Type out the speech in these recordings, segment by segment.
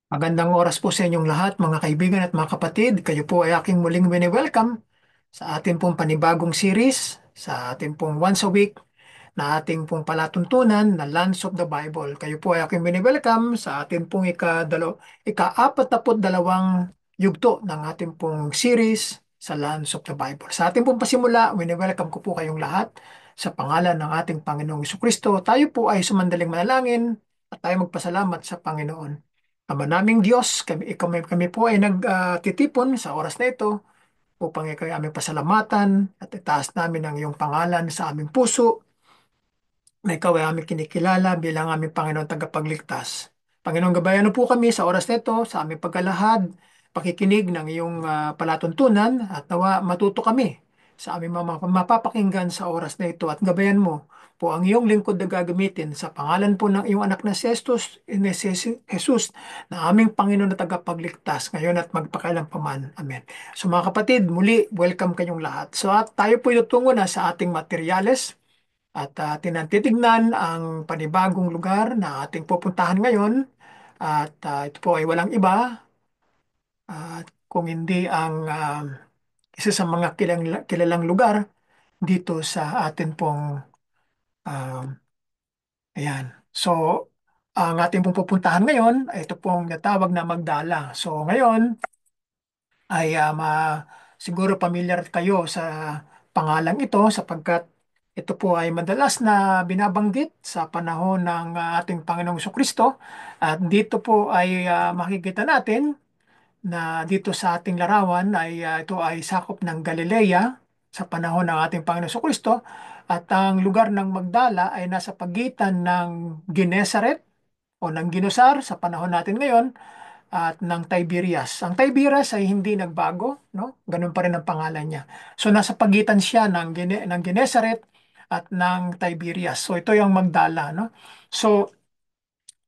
Magandang oras po sa inyong lahat, mga kaibigan at mga kapatid. Kayo po ay aking muling wini-welcome sa ating pong panibagong series, sa ating pong once a week na ating pong palatuntunan na Lands of the Bible. Kayo po ay aking wini-welcome sa ating pong ika-42 yugto ng ating pong series sa Lands of the Bible. Sa ating pong pasimula, wini-welcome ko po kayong lahat sa pangalan ng ating Panginoong Kristo. Tayo po ay sumandaling manalangin at tayo magpasalamat sa Panginoon. Ama naming Diyos, kami po ay nagtitipon sa oras na ito upang ikaw ay aming pasalamatan at itaas namin ang iyong pangalan sa aming puso na ikaw ay aming kinikilala bilang aming Panginoon tagapagligtas. Panginoon, gabayan mo po kami sa oras na ito, sa aming pagkalahad, pakikinig ng iyong palatuntunan at nawa matuto kami sa aming mapapakinggan sa oras na ito at gabayan mo po ang iyong lingkod na gagamitin sa pangalan po ng iyong anak na si Jesus na aming Panginoon na tagapagligtas ngayon at magpakailan paman. Amen. So mga kapatid, muli, welcome kayong lahat. So at tayo po itutungo na sa ating materyales at tinatitignan ang panibagong lugar na ating pupuntahan ngayon at ito po ay walang iba kung hindi ang isa sa mga kilalang lugar dito sa atin pong ah, ayan. So, ang ating pong pupuntahan ngayon ay ito pong natawag na Magdala. So, ngayon ay siguro pamilyar kayo sa pangalang ito sapagkat ito po ay madalas na binabanggit sa panahon ng ating Panginoong Kristo at dito po ay makikita natin na dito sa ating larawan ay ito ay sakop ng Galilea sa panahon ng ating Panginoong Kristo at ang lugar ng Magdala ay nasa pagitan ng Genesaret o ng Ginosar sa panahon natin ngayon at ng Tiberias. Ang Tiberias ay hindi nagbago, no? Ganun pa rin ang pangalan niya. So nasa pagitan siya ng Genesaret at ng Tiberias. So ito yung Magdala, no? So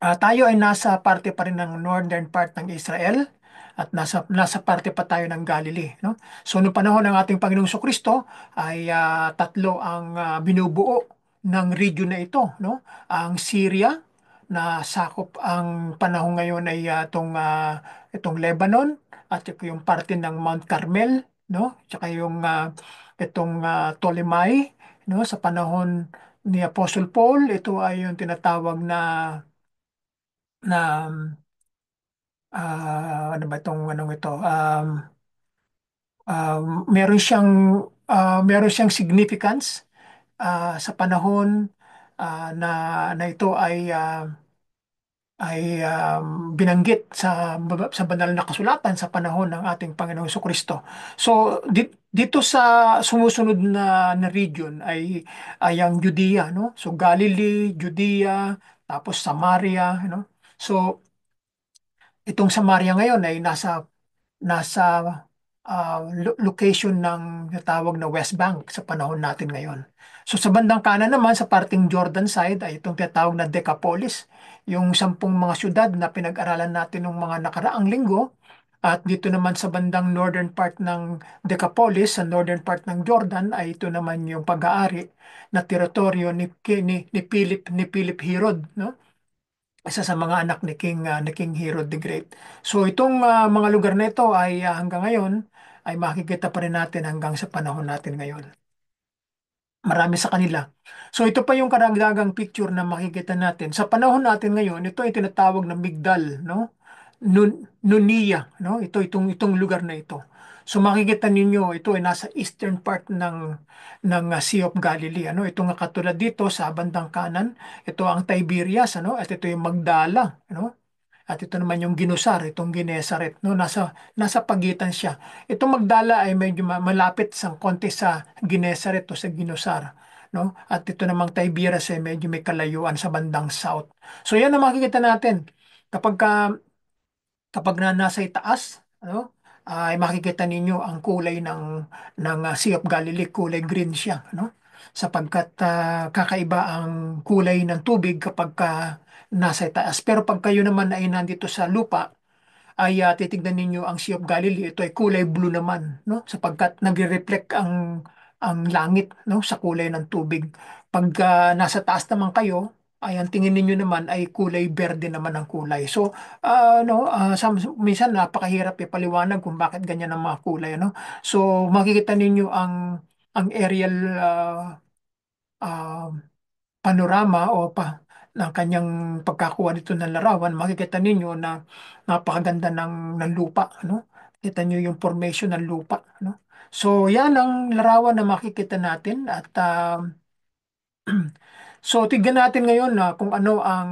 tayo ay nasa parte pa rin ng northern part ng Israel at nasa parte pa tayo ng Galilee, no? So noong panahon ng ating Panginoong Kristo ay tatlo ang binubuo ng region na ito, no? Ang Syria na sakop ang panahon ngayon ay itong Lebanon at yung parte ng Mount Carmel, no? Tsaka yung itong Ptolemai, no? Sa panahon ni Apostle Paul, ito ay yung tinatawag na ano ba itong anong ito meron siyang significance sa panahon na ito ay binanggit sa banal na kasulatan sa panahon ng ating Panginoong Kristo. So dito sa sumusunod na region ay ang Judea, no? So Galilee, Judea, tapos Samaria, no? So itong Samaria ngayon ay nasa location ng natawag na West Bank sa panahon natin ngayon. So sa bandang kanan naman sa parting Jordan side ay itong tinatawag na Decapolis, yung 10 mga syudad na pinag-aralan natin ng mga nakaraang linggo. At dito naman sa bandang northern part ng Decapolis, sa northern part ng Jordan, ay ito naman yung pag-aari na teritoryo ni Philip Herod, no? Isa sa mga anak ni King Herod the Great. So itong mga lugar na ito ay hanggang ngayon ay makikita pa rin natin hanggang sa panahon natin ngayon. Marami sa kanila. So ito pa yung karagdagang picture na makikita natin. Sa panahon natin ngayon, ito ay tinatawag na Migdal, no? Nunia, no? Itong lugar na ito. So makikita ninyo, ito ay nasa eastern part ng Sea of Galilee, ano? Ito nga katulad dito sa bandang kanan, ito ang Tiberias, ano? At ito yung Magdala, ano? At ito naman yung Ginusar, itong Genesaret, no? Nasa pagitan siya. Itong Magdala ay medyo malapit sa konti sa Genesaret o sa Ginusar, no? At ito namang Tiberias ay medyo may kalayuan sa bandang south. So yan ang makikita natin. Kapag kapag nasa itaas, ano, ay makikita ninyo ang kulay ng Sea of Galilee, kulay green siya, no? Sapagkat kakaiba ang kulay ng tubig kapag nasa itaas. Pero pag kayo naman ay nandito sa lupa, ay titignan ninyo ang Sea of Galilee, ito ay kulay blue naman, no? Sapagkat nagre-reflect ang langit, no, sa kulay ng tubig. Pag nasa taas naman kayo, ay ang tingin ninyo naman ay kulay berde naman ang kulay. So, minsan napakahirap ipaliwanag kung bakit ganyan ang mga kulay, ano? So, makikita ninyo ang aerial ah, panorama ng kanyang pagkakuha nito ng larawan, makikita ninyo na napakaganda ng lupa, ano? Kita niyo yung formation ng lupa, ano? So, yan ang larawan na makikita natin at so, tignan natin ngayon na kung ano ang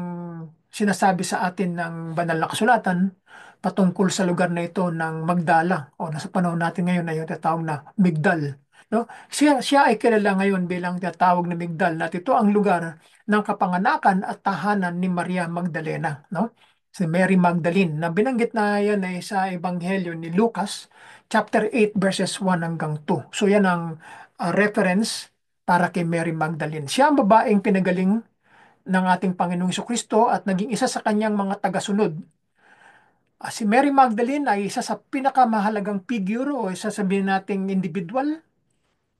sinasabi sa atin ng banal na kasulatan patungkol sa lugar na ito ng Magdala o nasa panahon natin ngayon na yung tinatawag na Migdal. No? Siya ay kilala ngayon bilang tinatawag na Migdal at ito ang lugar ng kapanganakan at tahanan ni Maria Magdalena. No? Si Mary Magdalene na binanggit na yan ay sa Ebanghelyo ni Lucas chapter 8 verses 1 hanggang 2. So yan ang reference para kay Mary Magdalene. Siya ang babaeng pinagaling ng ating Panginoong Kristo at naging isa sa kanyang mga tagasunod. Si Mary Magdalene ay isa sa pinakamahalagang figure o isa sabihin nating individual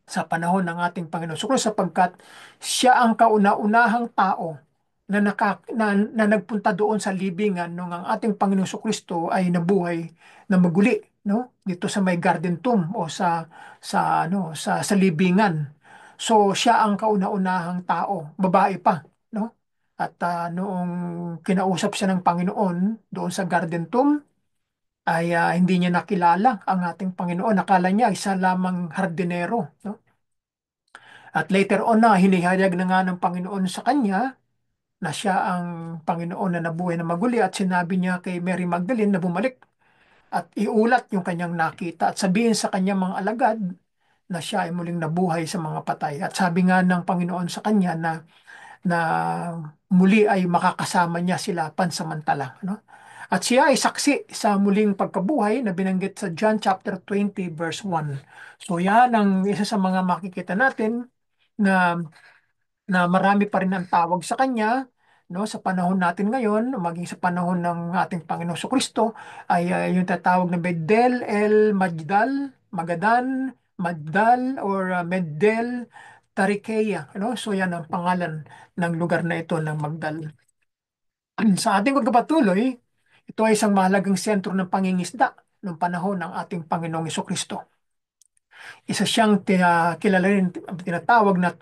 sa panahon ng ating Panginoon Kristo sapagkat siya ang kauna-unahang tao na nagpunta doon sa libingan nung ang ating Panginoong Kristo ay nabuhay na maguli, no? Dito sa may garden tomb o sa libingan. So siya ang kauna-unahang tao, babae pa, no? At noong kinausap siya ng Panginoon doon sa garden tomb ay hindi niya nakilala ang ating Panginoon. Nakala niya isa lamang hardinero, no? At later on na hinihayag na nga ng Panginoon sa kanya na siya ang Panginoon na nabuhay na maguli at sinabi niya kay Mary Magdalene na bumalik at iulat yung kanyang nakita at sabihin sa kanyang mga alagad na siya ay muling nabuhay sa mga patay. At sabi nga ng Panginoon sa kanya na muli ay makakasama niya sila pansamantala. No? At siya ay saksi sa muling pagkabuhay na binanggit sa John chapter 20 verse 1. So yan ang isa sa mga makikita natin na marami pa rin ang tawag sa kanya, no, sa panahon natin ngayon, maging sa panahon ng ating Panginoong Kristo, ay yung tatawag na Bedel el Majdal, Magadan, Majdal, or Meddel Tarikeya. No? So yan ang pangalan ng lugar na ito ng Magdal. Sa ating pagkapatuloy, ito ay isang mahalagang sentro ng pangingisda ng panahon ng ating Panginoong Kristo. Isa siyang kilala rin, tinatawag na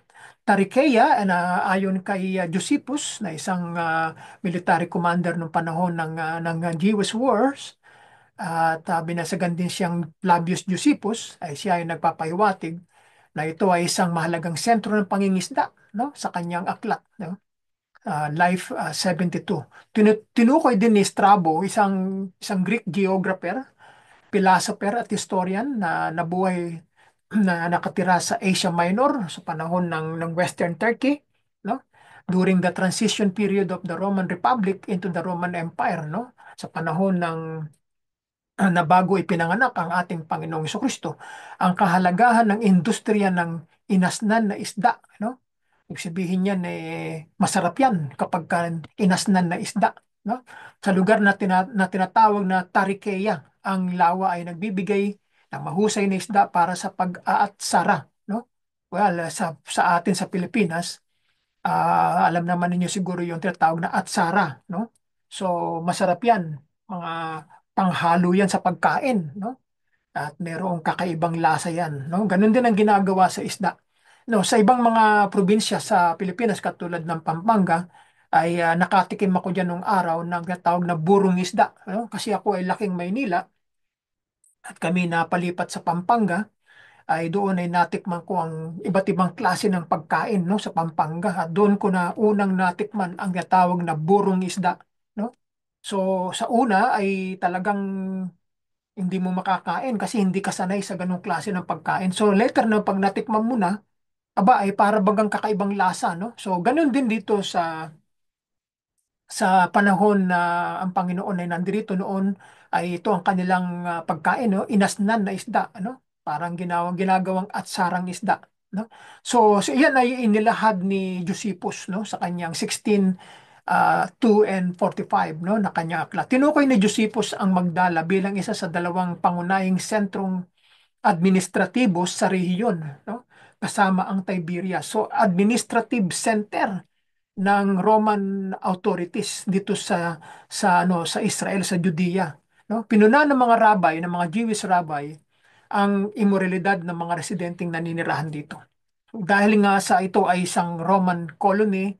Tarikeya na ayon kay Josephus na isang military commander ng panahon ng Jewish Wars at binasagan din siyang Flavius Josephus ay siya ay nagpapahiwatig na ito ay isang mahalagang sentro ng pangingisda, no, sa kanyang aklat, no? Life 72. Tinukoy din ni Strabo, isang Greek geographer, philosopher at historian na nabuhay na nakatira sa Asia Minor sa panahon ng Western Turkey, no? During the transition period of the Roman Republic into the Roman Empire, no? Sa panahon na bago ipinanganak ang ating Panginoong Kristo, ang kahalagahan ng industriya ng inasnan na isda, no? Ibig sabihin niyan masarap yan kapag inasnan na isda, no? Sa lugar na tinatawag na Tarikeya, ang lawa ay nagbibigay ng mahusay na isda para sa pag-aatsara, no? Well, sa atin sa Pilipinas, alam naman ninyo siguro yung tinatawag na atsara, no? So, masarap yan. Mga panghalo yan sa pagkain, no? At merong kakaibang lasa yan, no? Ganun din ang ginagawa sa isda. No, sa ibang mga probinsya sa Pilipinas katulad ng Pampanga ay nakatikim ako diyan nung araw ng tawag na burong isda, no? Kasi ako ay laking Maynila at kami napalipat sa Pampanga ay doon ay natikman ko ang iba't ibang klase ng pagkain, no, sa Pampanga at doon ko na unang natikman ang tawag na burong isda, no? So sa una ay talagang hindi mo makakain kasi hindi ka sanay sa ganung klase ng pagkain. So later na pag natikman mo na, aba ay para bagang kakaibang lasa, no? So ganun din dito sa panahon na ang Panginoon ay nandirito noon ay ito ang kanilang pagkain, no? Inasnan na isda, ano? Parang ginagawang atsarang isda, no? So iyan ay inilahad ni Josephus, no, sa kanyang 2 and 45, no, na kanyang aklat. Tinukoy ni Josephus ang Magdala bilang isa sa dalawang pangunahing sentrong administratibo sa rehiyon, no? Kasama ang Tiberias. So administrative center ng Roman authorities dito sa Israel, sa Judea, no? Pinuna ng mga rabbi, ng mga Jewish rabbi, ang imoralidad ng mga residenteng naninirahan dito. Dahil nga sa ito ay isang Roman colony,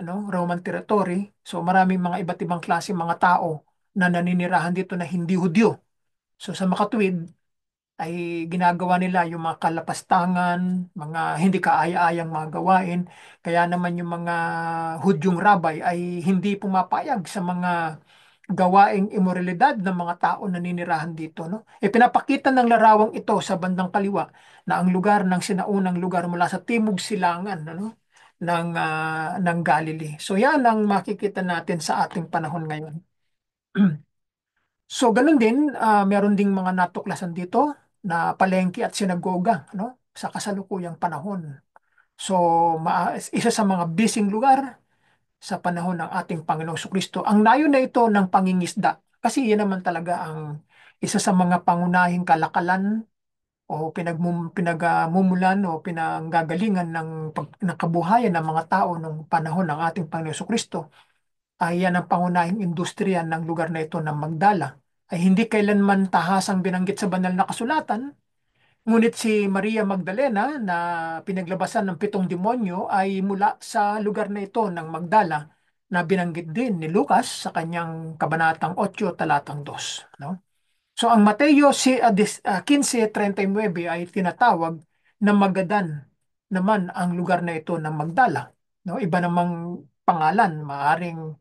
ano, Roman territory, so maraming mga iba't ibang klase mga tao na naninirahan dito na hindi Hudyo. So sa makatuwid, ay ginagawa nila yung mga kalapastangan, mga hindi kaaya-ayang mga gawain. Kaya naman yung mga Hudyong rabay ay hindi pumapayag sa mga gawaing imoralidad ng mga tao na ninirahan dito, no? Pinapakita ng larawang ito sa bandang kaliwa na ang lugar ng sinaunang lugar mula sa timog silangan, ano, ng Galilee. So yan ang makikita natin sa ating panahon ngayon. So, ganun din, meron ding mga natuklasan dito na palengke at sinagoga, no? Sa kasalukuyang panahon. So, isa sa mga bising lugar sa panahon ng ating Panginoong Kristo. Ang layo na ito ng pangingisda. Kasi yan naman talaga ang isa sa mga pangunahing kalakalan o pinagmumulan o pinanggagalingan ng kabuhayan ng mga tao ng panahon ng ating Panginoong Kristo ay yan ang pangunahing industriya ng lugar na ito ng Magdala. Ay hindi kailanman tahasang binanggit sa banal na kasulatan, ngunit si Maria Magdalena na pinaglabasan ng 7 demonyo ay mula sa lugar na ito ng Magdala na binanggit din ni Lucas sa kanyang kabanatang 8 talatang 2. No? So ang Mateo 15:39 ay tinatawag na Magadan naman ang lugar na ito ng Magdala. No? Iba namang pangalan, maaring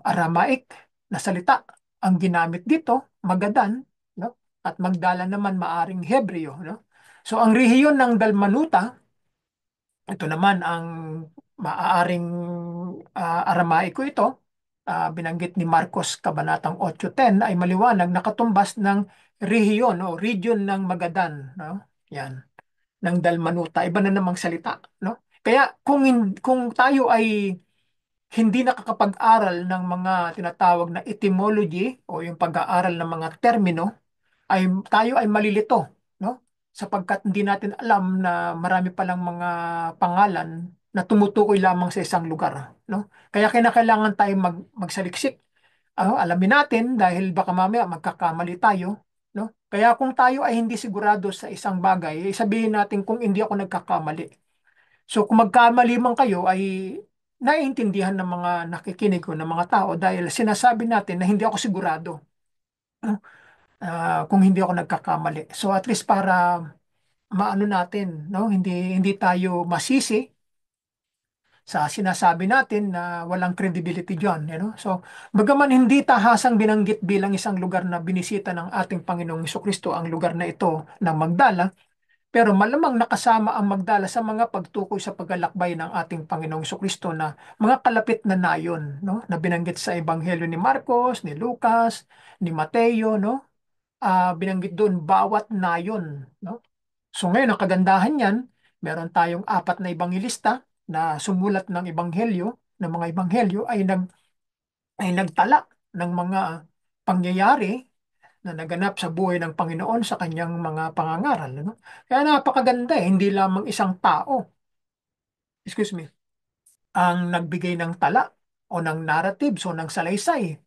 Aramaic na salita ang ginamit dito, Magadan, no? At Magdala naman maaring Hebreo, no? So ang rehiyon ng Dalmanuta, ito naman ang maaaring Aramaiko ito, binanggit ni Marcos Kabanatang 8:10 ay maliwanag na katumbas ng rehiyon o region ng Magadan, no? Yan, ng Dalmanuta, iba na namang salita, no? Kaya kung tayo ay hindi nakakapag-aral ng mga tinatawag na etymology o yung pag-aaral ng mga termino, ay tayo ay malilito, no? Sapagkat hindi natin alam na marami palang mga pangalan na tumutukoy lamang sa isang lugar, no? Kaya kinakailangan tayo magsaliksik. Alamin natin dahil baka mamaya magkakamali tayo, no? Kaya kung tayo ay hindi sigurado sa isang bagay, sabihin natin kung hindi ako nagkakamali. So kung magkamali man kayo ay naiintindihan ng mga nakikinig ko ng mga tao dahil sinasabi natin na hindi ako sigurado, no? Kung hindi ako nagkakamali. So at least para maano natin, no? Hindi tayo masisi sa sinasabi natin na walang credibility diyan, you know? So bagaman hindi tahasang binanggit bilang isang lugar na binisita ng ating Panginoong Kristo ang lugar na ito ng Magdala, pero malamang nakasama ang Magdala sa mga pagtukoy sa paglalakbay ng ating Panginoong Kristo na mga kalapit na nayon, no? Na binanggit sa Ebanghelyo ni Marcos, ni Lucas, ni Mateo, no? Binanggit doon bawat nayon, no? So ngayon ang kagandahan niyan, meron tayong 4 na ebanghelista na sumulat ng ebanghelyo, ng mga ebanghelyo ay nagtala ng mga pangyayari na naganap sa buhay ng Panginoon sa kanyang mga pangangaral, ano? Kaya napakaganda hindi lamang isang tao, excuse me, ang nagbigay ng tala o ng narratives o ng salaysay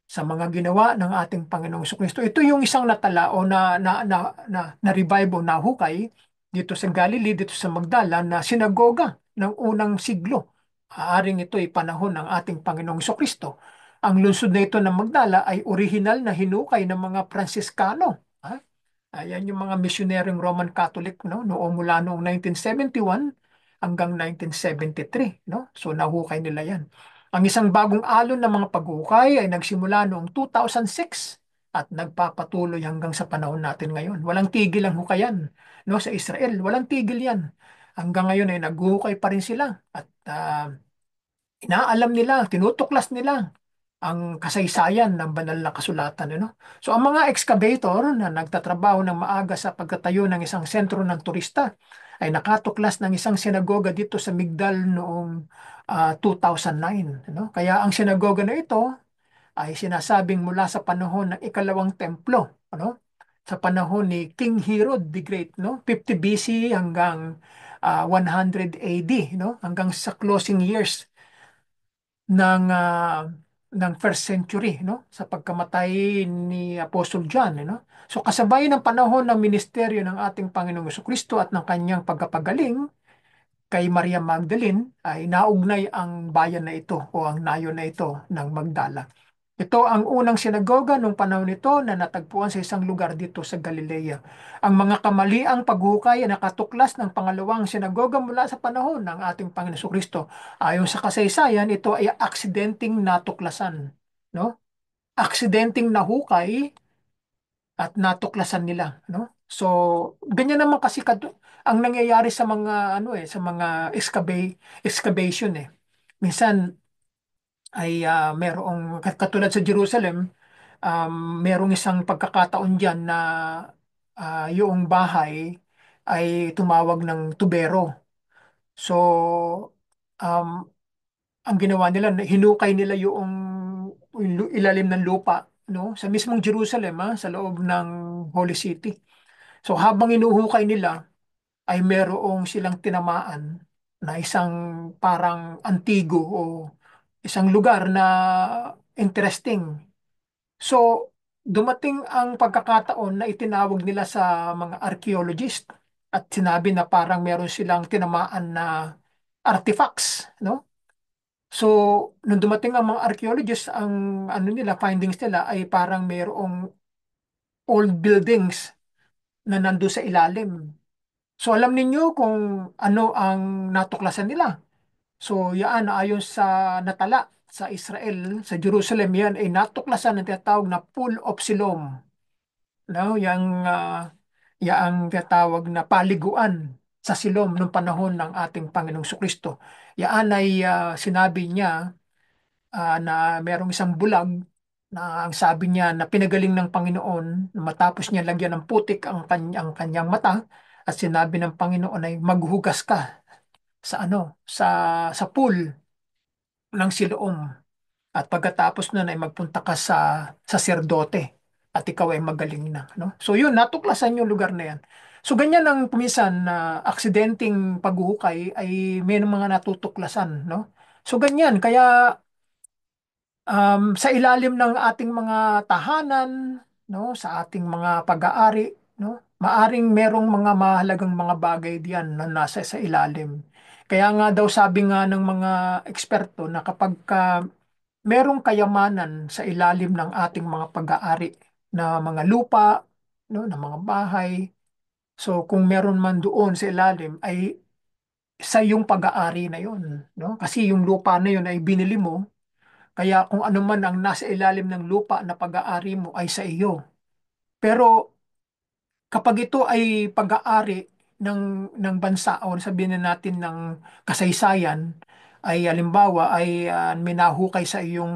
sa mga ginawa ng ating Panginoong Kristo. Ito yung isang natala o na revive o nahukay dito sa Galilee, dito sa Magdala na sinagoga ng unang siglo. Aaring ito ay panahon ng ating Panginoong Kristo. Ang lungsod na ito ng Magdala ay orihinal na hinukay ng mga Pransiskano. Ha? Ayan yung mga misyonaryong Roman Catholic, no? Mula noong 1971 hanggang 1973, no? So nahukay nila yan. Ang isang bagong alon ng mga paghukay ay nagsimula noong 2006 at nagpapatuloy hanggang sa panahon natin ngayon. Walang tigil ang hukayan, no? Sa Israel, walang tigil yan. Hanggang ngayon ay naghuhukay pa rin sila at inaalam nila, tinutuklas nila ang kasaysayan ng banal na kasulatan. Ano? So ang mga excavator na nagtatrabaho ng maaga sa pagtatayo ng isang sentro ng turista ay nakatuklas ng isang sinagoga dito sa Migdal noong 2009. Ano? Kaya ang sinagoga na ito ay sinasabing mula sa panahon ng ikalawang templo. Ano? Sa panahon ni King Herod the Great, no? 50 BC hanggang 100 AD, no? Hanggang sa closing years ng first century, no? Sa pagkamatay ni Apostle John, no? So kasabay ng panahon ng ministeryo ng ating Panginoong Kristo at ng kanyang pagkapagaling kay Maria Magdalene ay naugnay ang bayan na ito o ang nayon na ito ng Magdala. Ito ang unang sinagoga nung panahon nito na natagpuan sa isang lugar dito sa Galilea. Ang mga kamaliang paghukay ay nakatuklas ng pangalawang sinagoga mula sa panahon ng ating Panginoon Kristo. Ayon sa kasaysayan, ito ay aksidenteng natuklasan, no? Aksidenteng nahukay at natuklasan nila, no? So, ganyan naman kasi ang nangyayari sa mga sa mga excavation eh. Minsan ay merong katulad sa Jerusalem, um, merong isang pagkakataon diyan na yung bahay ay tumawag ng tubero. So, um, ang ginawa nila, hinukay nila yung ilalim ng lupa, no? Sa mismong Jerusalem, sa loob ng Holy City. So, habang inuhukay nila, ay merong silang tinamaan na isang parang antigo o isang lugar na interesting. So, dumating ang pagkakataon na itinawag nila sa mga archaeologist at sinabi na parang meron silang tinamaan na artifacts, no? So, nung dumating ang mga archaeologists, ang findings nila ay parang mayroong old buildings na nando sa ilalim. So, alam ninyo kung ano ang natuklasan nila. So, yaan, ayon sa natala sa Israel, sa Jerusalem, yan ay natuklasan ng tinatawag na Pool of Siloam. No, yang tinatawag na paliguan sa Siloam noong panahon ng ating Panginoong Kristo. Yaan ay sinabi niya na merong isang bulag na ang sabi niya na pinagaling ng Panginoon na matapos niya lagyan ng putik ang kanyang mata at sinabi ng Panginoon ay maghugas ka sa sa pool ng Siloam at pagkatapos nun ay magpunta ka sa saserdote at ikaw ay magaling na, no? So yun, natuklasan yung lugar na yan. So ganyan ang pumisan na aksidenteng paghuhukay ay may mga natutuklasan, no? So ganyan, kaya sa ilalim ng ating mga tahanan, no, sa ating mga pag-aari, no, maaring merong mga mahalagang mga bagay diyan na nasa sa ilalim. Kaya nga daw sabi nga ng mga eksperto na kapag merong kayamanan sa ilalim ng ating mga pag-aari na mga lupa, no, na mga bahay, so kung meron man doon sa ilalim ay sa yung pag-aari na yun, no? Kasi yung lupa na yun ay binili mo kaya kung ano man ang nasa ilalim ng lupa na pag-aari mo ay sa iyo. Pero kapag ito ay pag-aari ng bansa o sabihin na natin ng kasaysayan, ay halimbawa ay may nahukay sa iyong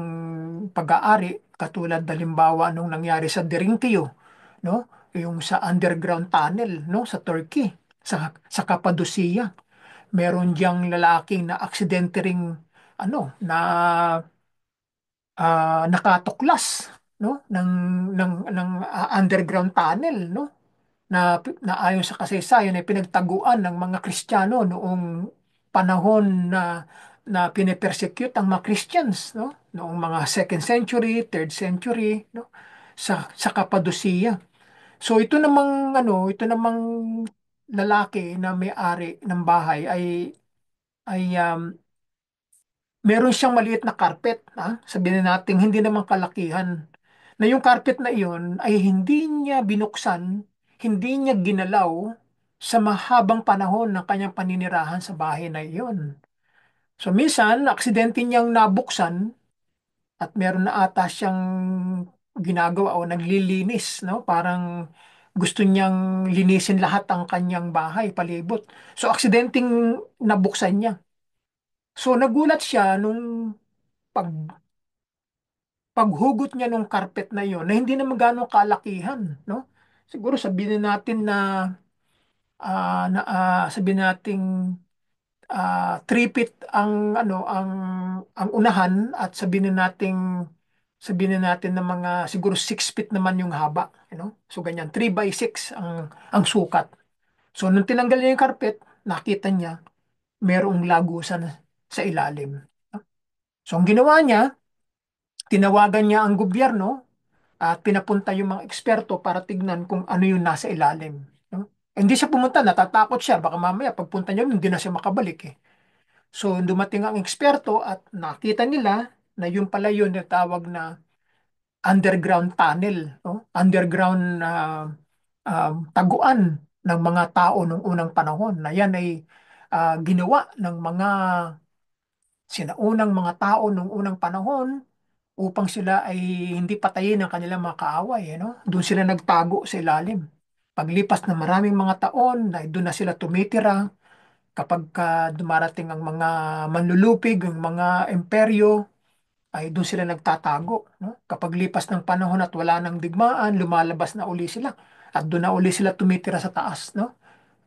pag-aari, katulad halimbawa nung nangyari sa Derinthio, no? Yung sa underground tunnel, no? Sa Turkey, sa Cappadocia. Meron diyang lalaking na aksidente ring na nakatuklas, no, ng underground tunnel, no, na ayon sa kasaysayan ay pinagtaguan ng mga Kristiyano noong panahon na pinipersecute ang mga Christians, no, noong mga second century, third century, no, sa Cappadocia. So ito namang lalaki na may-ari ng bahay ay meron siyang maliit na carpet, sabihin na natin hindi naman kalakihan, na yung carpet na iyon ay hindi niya binuksan, hindi niya ginalaw sa mahabang panahon ng kanyang paninirahan sa bahay na iyon. So minsan, aksidente niyang nabuksan at meron na ata siyang ginagawa o naglilinis, no? Parang gusto niyang linisin lahat ang kanyang bahay, palibot. So aksidenteng nabuksan niya. So nagulat siya nung pag paghugot niya ng carpet na yon na hindi naman gaano kalakihan, no? Siguro sabihin natin sabihin natin 3 feet ang unahan at sabihin natin na mga siguro 6 feet naman yung haba, you know? So ganyan, 3 by 6 ang sukat. So nung tinanggal niya yung carpet, nakita niya merong lagusan sa ilalim. So ang ginawa niya, tinawagan niya ang gobyerno at pinapunta yung mga eksperto para tignan kung ano yung nasa ilalim. No? Hindi siya pumunta, natatakot siya. Baka mamaya pagpunta niya, hindi na siya makabalik eh. So dumating ang eksperto at nakita nila na yung pala yun na tawag na underground tunnel, no? Underground taguan ng mga tao nung unang panahon na yan ay ginawa ng mga sinaunang mga tao nung unang panahon upang sila ay hindi patayin ng kanilang mga kaaway, no? Doon sila nagtago sa ilalim. Paglipas ng maraming mga taon, doon na sila tumitira kapag dumarating ang mga manlulupig, ang mga imperyo, ay doon sila nagtatago, no? Kapag lipas ng panahon at wala nang digmaan, lumalabas na uli sila at doon na uli sila tumitira sa taas, no?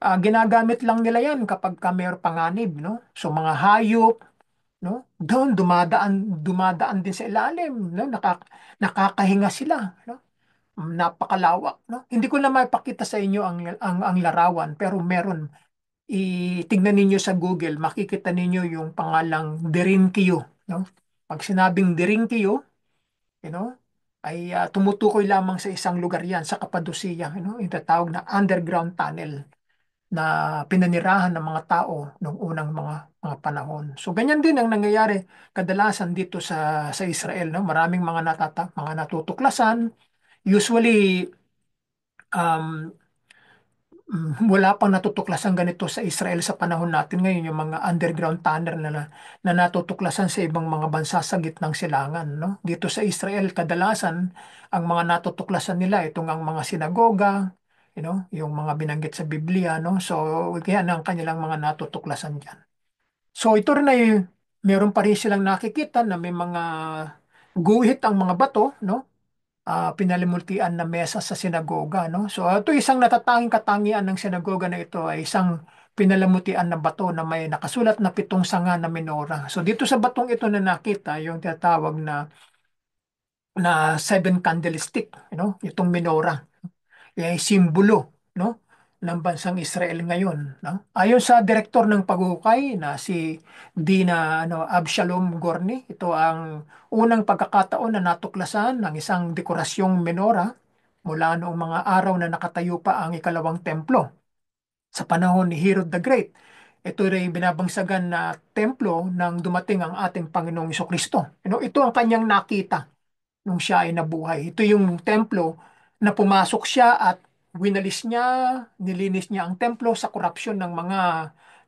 Ginagamit lang nila yan kapag mayor panganib, no? So mga hayop, no? Doon dumadaan din sa ilalim, no? Nakakahinga sila, no? Napakalawak, no? Hindi ko na maipakita sa inyo ang larawan, pero meron. Itignan ninyo sa Google, makikita ninyo yung pangalang Dirinkyo, no? Pag sinabing Dirinkyo, you know, ay tumutukoy lamang sa isang lugar yan, sa Cappadocia, yung tatawag na underground tunnel na pinanirahan ng mga tao noong unang mga panahon. So ganyan din ang nangyayari kadalasan dito sa Israel, no? Maraming mga natutuklasan. Usually um, wala pang natutuklasan ganito sa Israel sa panahon natin ngayon, yung mga underground tunnel na natutuklasan sa ibang mga bansa sa gitnang silangan, no? Dito sa Israel, kadalasan, ang mga natutuklasan nila, itong ang mga sinagoga, yung mga binanggit sa Biblia, no? So, kaya ang kanilang mga natutuklasan dyan. So, ito rin ay, meron pa rin silang nakikita na may mga guhit ang mga bato, no? Pinalimultian na mesa sa sinagoga, no? So ito isang natatanging katangian ng sinagoga na ito ay isang pinalamutian na bato na may nakasulat na 7 sanga na menora. So dito sa batong ito na nakita yung tinatawag na seven candlestick, itong menora, ay simbolo, no, ng bansang Israel ngayon, no? Ayon sa direktor ng paghuhukay na si Dina Abshalom Gorni, ito ang unang pagkakataon na natuklasan ng isang dekorasyong menora mula noong mga araw na nakatayo pa ang ikalawang templo sa panahon ni Herod the Great. Ito rin binabangsagan na templo nang dumating ang ating Panginoong Kristo. Ito ang kanyang nakita nung siya ay nabuhay. Ito yung templo na pumasok siya at winalis niya, nilinis niya ang templo sa korupsyon ng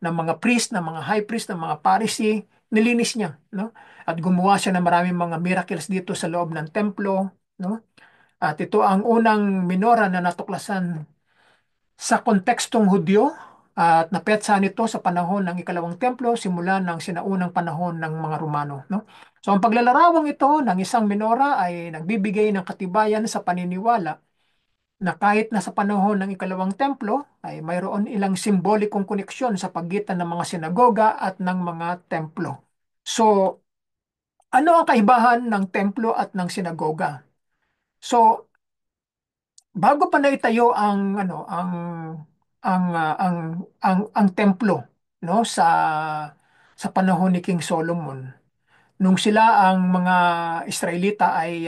mga priest, ng mga high priest, ng mga Pharisee, nilinis niya, no? At gumawa siya ng maraming mga miracles dito sa loob ng templo, no? At ito ang unang minora na natuklasan sa kontekstong Hudyo at napetsa nito sa panahon ng ikalawang templo simula ng sinaunang panahon ng mga Romano, no? So ang paglalarawang ito ng isang menora ay nagbibigay ng katibayan sa paniniwala na kahit na sa panahon ng ikalawang templo ay mayroon ilang simbolikong koneksyon sa pagitan ng mga sinagoga at ng mga templo. So ano ang kaibahan ng templo at ng sinagoga? So bago pa naitayo ang templo, no, sa panahon ni King Solomon, nung sila ang mga Israelita ay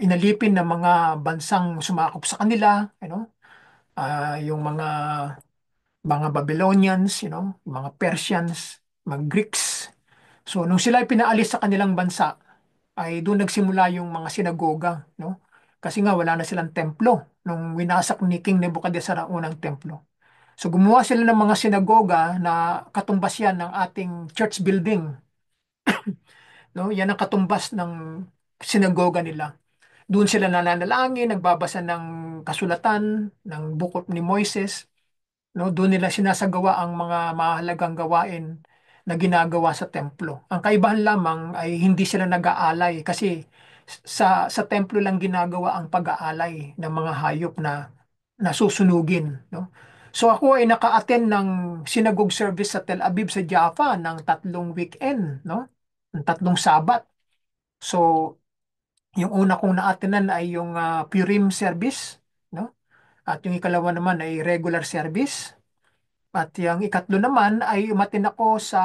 inalipin ng mga bansang sumakop sa kanila, yung mga Babylonians, mga Persians, mga Greeks. So nung sila ay pinaalis sa kanilang bansa, ay doon nagsimula yung mga sinagoga, no? Kasi nga wala na silang templo nung winasak ni King Nebuchadnezzar ang unang templo. So gumawa sila ng mga sinagoga na katumbas yan ng ating church building, no? Yan ang katumbas ng sinagoga nila. Doon sila nananalangin, nagbabasa ng kasulatan ng Book ni Moises, no? Doon nila sinasagawa ang mga mahalagang gawain na ginagawa sa templo. Ang kaibahan lamang ay hindi sila nag-aalay kasi sa templo lang ginagawa ang pag-aalay ng mga hayop na nasusunugin, no? So ako ay naka-attend ng synagogue service sa Tel Aviv sa Jaffa ng 3 weekend, no? Ng 3 Sabat. So yung una kong na-attendan ay yung Purim service, no? At yung ikalawa naman ay regular service. At yung ikatlo naman ay umattend ako sa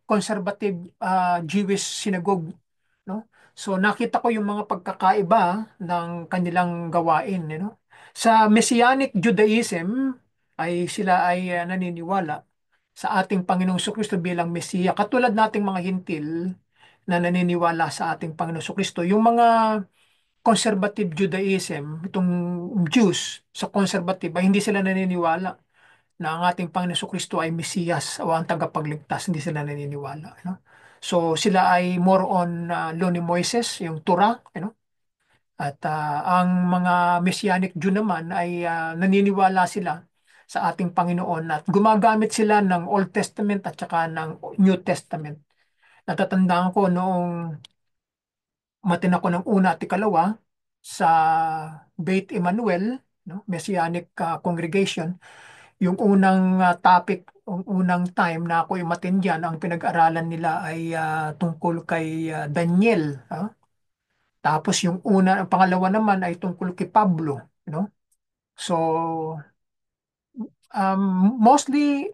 conservative Jewish synagogue, no? So nakita ko yung mga pagkakaiba ng kanilang gawain, Sa Messianic Judaism ay sila ay naniniwala sa ating Panginoong Kristo bilang Mesiya. Katulad nating mga Hintil na naniniwala sa ating Panginoong Kristo. Yung mga conservative Judaism, itong Jews sa conservative, ay hindi sila naniniwala na ang ating Panginoon Kristo ay Mesiyas o ang tagapagligtas. Hindi sila naniniwala. So sila ay more on law ni Moises, yung Torah. At ang mga Messianic Jew naman ay naniniwala sila sa ating Panginoon at gumagamit sila ng Old Testament at saka ng New Testament. Natatandaan ko noong umattend ako ng una at ikalawa sa Beit Emmanuel, Messianic Congregation. Yung unang topic, yung unang time na ako umattend diyan, ang pinag-aralan nila ay tungkol kay Daniel. Tapos ang pangalawa naman ay tungkol kay Pablo, no? So, mostly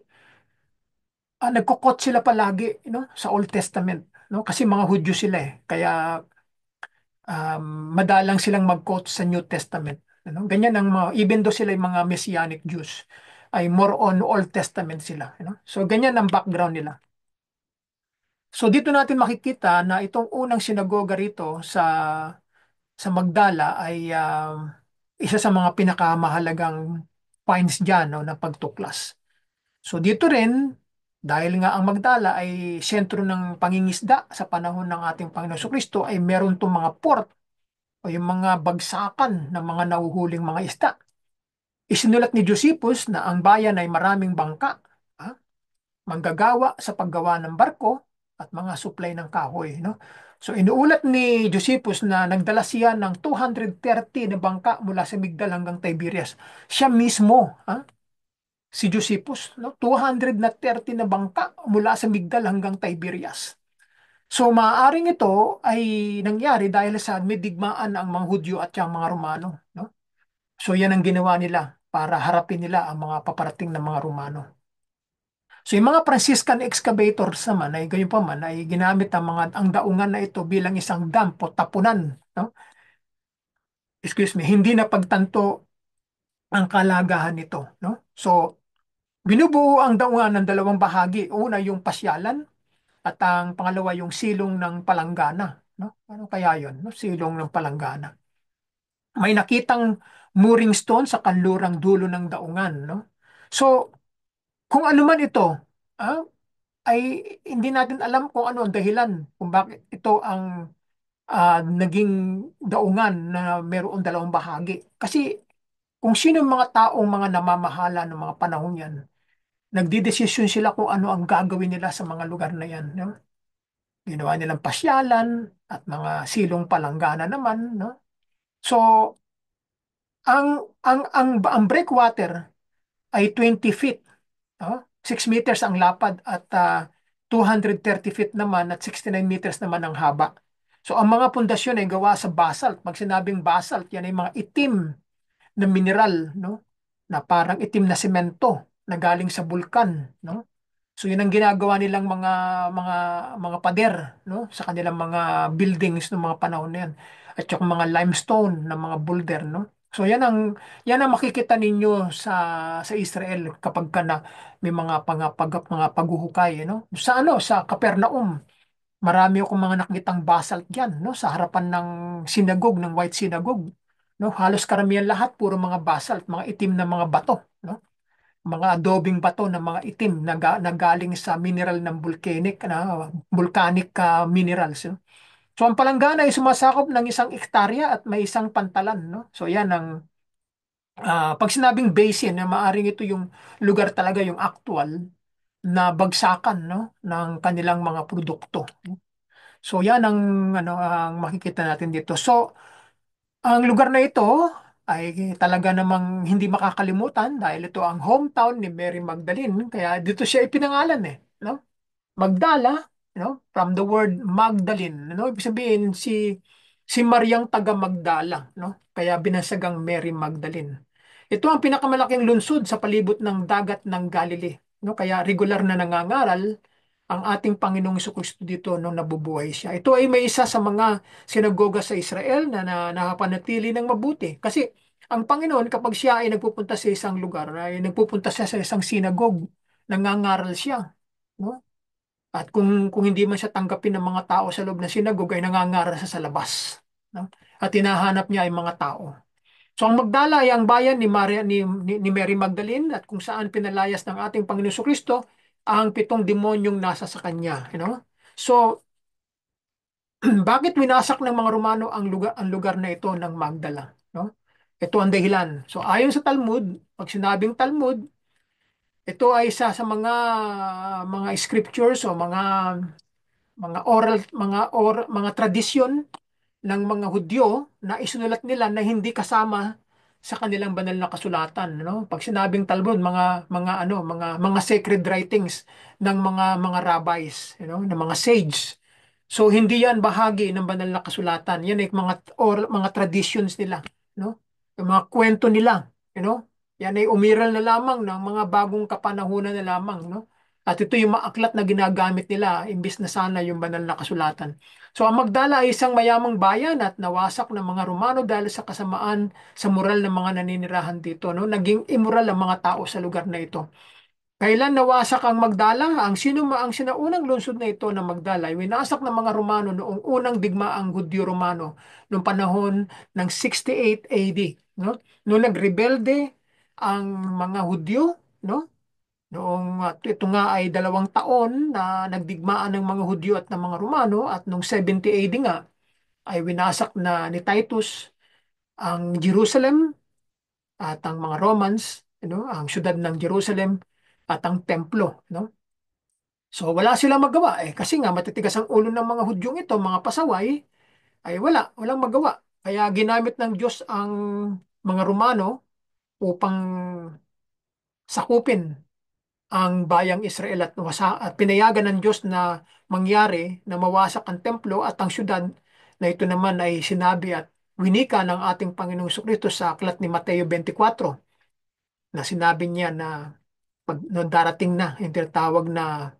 nagko-quote sila palagi, sa Old Testament, Kasi mga Hudyo sila eh. Kaya um, madalang silang mag-quote sa New Testament. Ganyan ang mga, even though sila yung mga Messianic Jews, ay more on Old Testament sila. So ganyan ang background nila. So dito natin makikita na itong unang sinagoga rito sa Magdala ay isa sa mga pinakamahalagang finds dyan, na pagtuklas. So dito rin, dahil nga ang Magdala ay sentro ng pangingisda sa panahon ng ating Panginoon Kristo, ay meron itong mga port o yung mga bagsakan ng mga nahuhuling mga isda. Isinulat ni Josephus na ang bayan ay maraming bangka, ah, manggagawa sa paggawa ng barko at mga supply ng kahoy. So inuulat ni Josephus na nagdala siya ng 230 na bangka mula sa Migdal hanggang Tiberias. Siya mismo, si Josephus, 230 na bangka mula sa Migdal hanggang Tiberias. So maaaring ito ay nangyari dahil sa may digmaan ang mga Hudyo at yung mga Romano. So yan ang ginawa nila para harapin nila ang mga paparating na mga Romano. So yung mga Franciscan excavators naman ay gayon pa man ay ginamit ang daungan na ito bilang isang dam o tapunan, no? Excuse me, hindi na pagtanto ang kalagahan nito, no? So binubuo ang daungan ng dalawang bahagi. Una yung pasyalan at ang pangalawa yung silong ng palanggana, no? Ano kaya 'yon, no? Silong ng palanggana. May nakitang mooring stone sa kanlurang dulo ng daungan, no? So kung ano man ito, ah, ay hindi natin alam kung ano ang dahilan kung bakit ito ang naging daungan na mayroong dalawang bahagi. Kasi kung sino yung mga taong mga namamahala ng mga panahon yan, nagdidesisyon sila kung ano ang gagawin nila sa mga lugar na yan. No? Ginawa nilang pasyalan at mga silong palanggana naman. No? So, ang breakwater ay 20 feet. 6 meters ang lapad at 230 feet naman at 69 meters naman ang haba. So ang mga pundasyon ay gawa sa basalt. Pag sinabing basalt, yan ay mga itim na mineral, no? Na parang itim na semento na galing sa bulkan, no? So yun ang ginagawa nilang mga mga pader, no? Sa kanilang mga buildings ng mga panahon na yan. At yung mga limestone na mga boulder, no? So yan ang makikita ninyo sa Israel kapag ka na may mga paghuhukay, no? Sa Capernaum, marami akong mga nakitang basalt diyan, no? Sa harapan ng sinagog, ng White Synagogue, no? Halos karamihan lahat puro mga basalt, mga itim na mga bato, no? Mga adobing bato na mga itim na galing sa mineral ng volcanic minerals, no? So ang palanggana ay sumasakop ng 1 hektarya at may isang pantalan, no? So yan ang pag sinabing basin, na maaring ito yung lugar talaga, yung actual na bagsakan, no, ng kanilang mga produkto. So yan ang makikita natin dito. So ang lugar na ito ay talaga namang hindi makakalimutan dahil ito ang hometown ni Mary Magdalene. Kaya dito siya ipinangalan eh, no? Magdala, from the word Magdalene, ibig sabihin si Mariang taga Magdala, no? Kaya binasagang Mary Magdalene. Ito ang pinakamalaking lungsod sa palibot ng dagat ng Galilee. No? Kaya regular na nangangaral ang ating Panginoong Jesucristo dito nung nabubuhay siya. Ito ay may isa sa mga sinagoga sa Israel na nakapanatili ng mabuti. Kasi ang Panginoon kapag siya ay nagpupunta sa isang lugar, ay nagpupunta siya sa isang sinagog, nangangaral siya. No? At kung hindi man siya tanggapin ng mga tao sa loob ng sinagog, ay nangangaral siya sa labas. No? At hinahanap niya ay mga tao. So ang Magdala ay ang bayan ni, Maria, ni Mary Magdalene at kung saan pinalayas ng ating Panginoon Kristo ang 7 demonyong nasa sa kanya. You know? So bakit winasak ng mga Romano ang lugar na ito ng Magdala? No? Ito ang dahilan. So ayon sa Talmud, pag sinabing Talmud, ito ay isa sa mga scriptures o mga tradisyon ng mga Hudyo na isinulat nila na hindi kasama sa kanilang banal na kasulatan, no? Pag sinabing Talmud, mga sacred writings ng mga rabbis, ng mga sage. So hindi yan bahagi ng banal na kasulatan. Yan ay mga traditions nila, no? Yung mga kwento nila, you know? Yan ay umiral na lamang ng mga bagong kapanahunan na lamang, no? At ito yung mga aklat na ginagamit nila imbis na sana yung banal na kasulatan. So ang Magdala ay isang mayamang bayan at nawasak ng mga Romano dahil sa kasamaan sa moral ng mga naninirahan dito, no? Naging immoral ang mga tao sa lugar na ito. Kailan nawasak ang Magdala? Ang sinaunang lungsod na ito ng Magdala ay winasak ng mga Romano noong unang digmaang Hudyo-Romano noong panahon ng 68 AD, no? Noong nagrebelde ang mga Hudyo, no? Ito nga ay 2 taon na nagdigmaan ng mga Hudyo at ng mga Romano at noong 70 AD nga ay winasak na ni Titus ang Jerusalem at ang mga Romans, ang siyudad ng Jerusalem at ang templo, no? So wala silang magawa kasi nga matitigas ang ulo ng mga Hudyong ito, mga pasaway, ay walang magawa. Kaya ginamit ng Diyos ang mga Romano upang sakupin ang bayang Israel at pinayagan ng Diyos na mangyari na mawasak ang templo at ang syudad na ito naman ay sinabi at winika ng ating Panginoong Kristo sa aklat ni Mateo 24 na sinabi niya na nung darating na yung tinatawag na